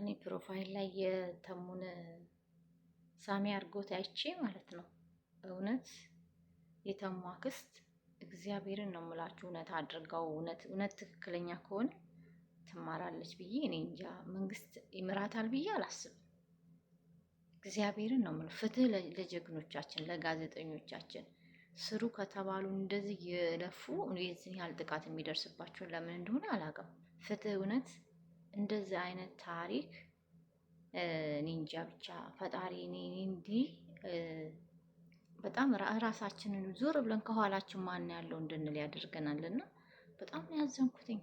እኔ ፕሮፋይል ላይ የተሙን ሳሚ አድርጎት አይቼ ማለት ነው። እውነት የተሙ አክስት እግዚአብሔርን ነው የምላችሁ፣ እውነት አድርጋው እውነት ትክክለኛ ከሆነ ትማራለች ብዬ እኔ እንጃ። መንግስት ይምራታል ብዬ አላስብም። እግዚአብሔርን ነው የምለው። ፍትህ ለጀግኖቻችን ለጋዜጠኞቻችን ስሩ ከተባሉ እንደዚህ የለፉ የዚህን ያህል ጥቃት የሚደርስባቸው ለምን እንደሆነ አላውቅም። ፍትህ እውነት እንደዚህ አይነት ታሪክ እኔ እንጃ ብቻ ፈጣሪ እኔ እንዲህ በጣም ራሳችንን ዞር ብለን ከኋላችን ማን ያለው እንድንል ያደርገናልና በጣም ነው ያዘንኩትኝ።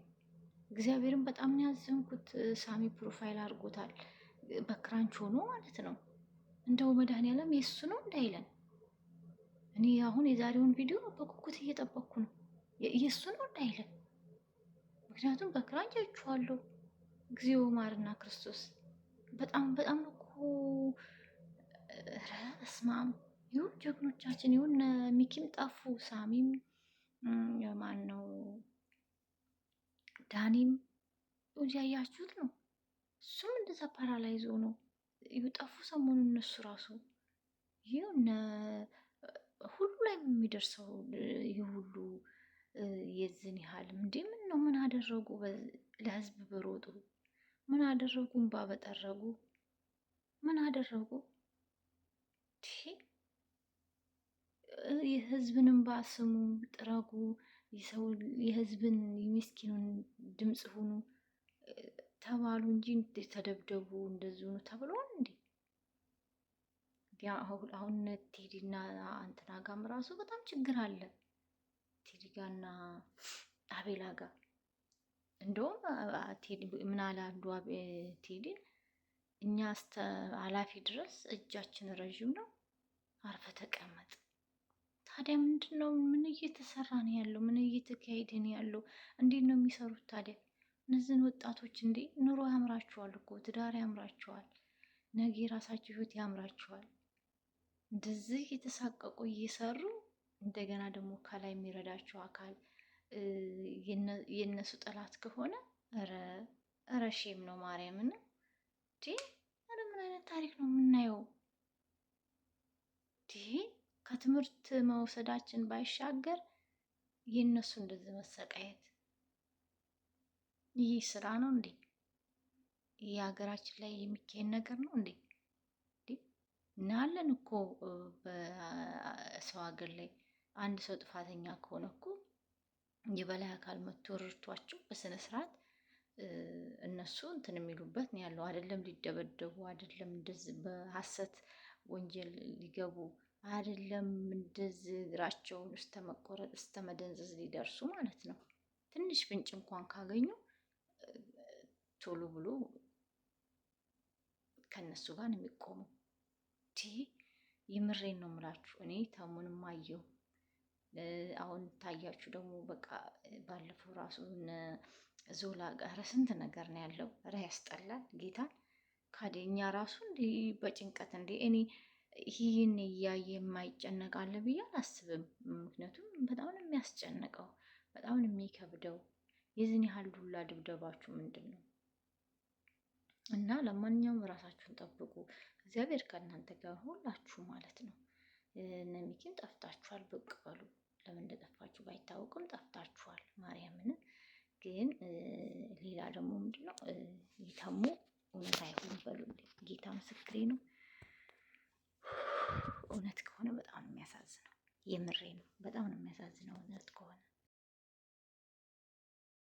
እግዚአብሔርን በጣም ነው ያዘንኩት። ሳሚ ፕሮፋይል አድርጎታል በክራንች ሆኖ ማለት ነው። እንደው መድኃኒዓለም የሱ ነው እንዳይለን። እኔ አሁን የዛሬውን ቪዲዮ በጉጉት እየጠበቅኩ ነው። የሱ ነው እንዳይለን። ምክንያቱም በክራንች አይቼዋለሁ። እግዚኦ ማርና ክርስቶስ በጣም በጣም እኮ ረስማም ይሁን ጀግኖቻችን ይሁን ሚኪም ጠፉ፣ ሳሚም ማን ነው ዳኒም እያያችሁት ነው። እሱም እንደዛ ፓራላይዞ ነው ጠፉ። ሰሞኑን እነሱ ራሱ ይሁን ሁሉ ላይ የሚደርሰው ይህ ሁሉ የዝን ያህል እንዴ! ምን ነው ምን አደረጉ? ለህዝብ በሮጡ ምን አደረጉ? እንባ በጠረጉ ምን አደረጉ? የህዝብን እንባ ስሙ፣ ጥረጉ፣ የህዝብን የምስኪኑን ድምፅ ሁኑ ተባሉ እንጂ ተደብደቡ እንደዚሁ ነው ተብሏል እንዴ? አሁን ቴዲና አንተና ጋም ራሱ በጣም ችግር አለ። ቴዲ ጋርና አቤላ ጋር እንደውም ቴዲ ምን አለ አንዱ ቴዲን እኛ እስከ ኃላፊ ድረስ እጃችን ረዥም ነው፣ አርፈ ተቀመጥ። ታዲያ ምንድን ነው? ምን እየተሰራ ነው ያለው? ምን እየተካሄደ ነው ያለው? እንዴት ነው የሚሰሩት ታዲያ እነዚህን ወጣቶች? እንዴ ኑሮ ያምራቸዋል እኮ ትዳር ያምራቸዋል፣ ነገ የራሳቸው ህይወት ያምራቸዋል። እንደዚህ የተሳቀቁ እየሰሩ እንደገና ደግሞ ከላይ የሚረዳቸው አካል የእነሱ ጠላት ከሆነ ኧረ ሼም ነው ማርያምን። ኧረ ምን አይነት ታሪክ ነው የምናየው? ከትምህርት መውሰዳችን ባይሻገር የእነሱ እንደዚህ መሰቃየት ይህ ስራ ነው እንዴ? ይህ ሀገራችን ላይ የሚካሄድ ነገር ነው እንዴ? እናያለን እኮ በሰው ሀገር ላይ አንድ ሰው ጥፋተኛ ከሆነ እኮ የበላይ አካል መጥቶ ረድቷቸው በስነ ስርዓት እነሱ እንትን የሚሉበት ነው ያለው። አይደለም ሊደበደቡ፣ አይደለም እንደዚህ በሐሰት ወንጀል ሊገቡ፣ አይደለም እንደዚህ እግራቸውን እስከ መቆረጥ እስከ መደንዘዝ ሊደርሱ ማለት ነው። ትንሽ ፍንጭ እንኳን ካገኙ ቶሎ ብሎ ከነሱ ጋር ነው የሚቆሙ። የምሬን ነው የምላችሁ። እኔ ተሙንም አየሁ። አሁን ታያችሁ ደግሞ በቃ ባለፈው ራሱ ዞላ ጋር ስንት ነገር ነው ያለው። ኧረ ያስጠላል። ጌታን ካደኛ ራሱ እንዲ በጭንቀት እንዲ እኔ ይህን እያየ የማይጨነቅ አለ ብዬ አላስብም። ምክንያቱም በጣም ነው የሚያስጨንቀው፣ በጣም ነው የሚከብደው። የዚህን ያህል ዱላ ድብደባችሁ ምንድን ነው? እና ለማንኛውም ራሳችሁን ጠብቁ። እግዚአብሔር ከእናንተ ጋር ሁላችሁ ማለት ነው። እነ ሚኪም ጠፍታችኋል፣ ብቅ በሉ። ለምን እንደጠፋችሁ ባይታወቅም ጠፍታችኋል። ማርያምን ግን ሌላ ደግሞ ምንድነው ይተሙ እውነት አይሆን በሉልኝ። ጌታ ምስክሬ ነው። እውነት ከሆነ በጣም ነው የሚያሳዝነው። የምሬ ነው። በጣም ነው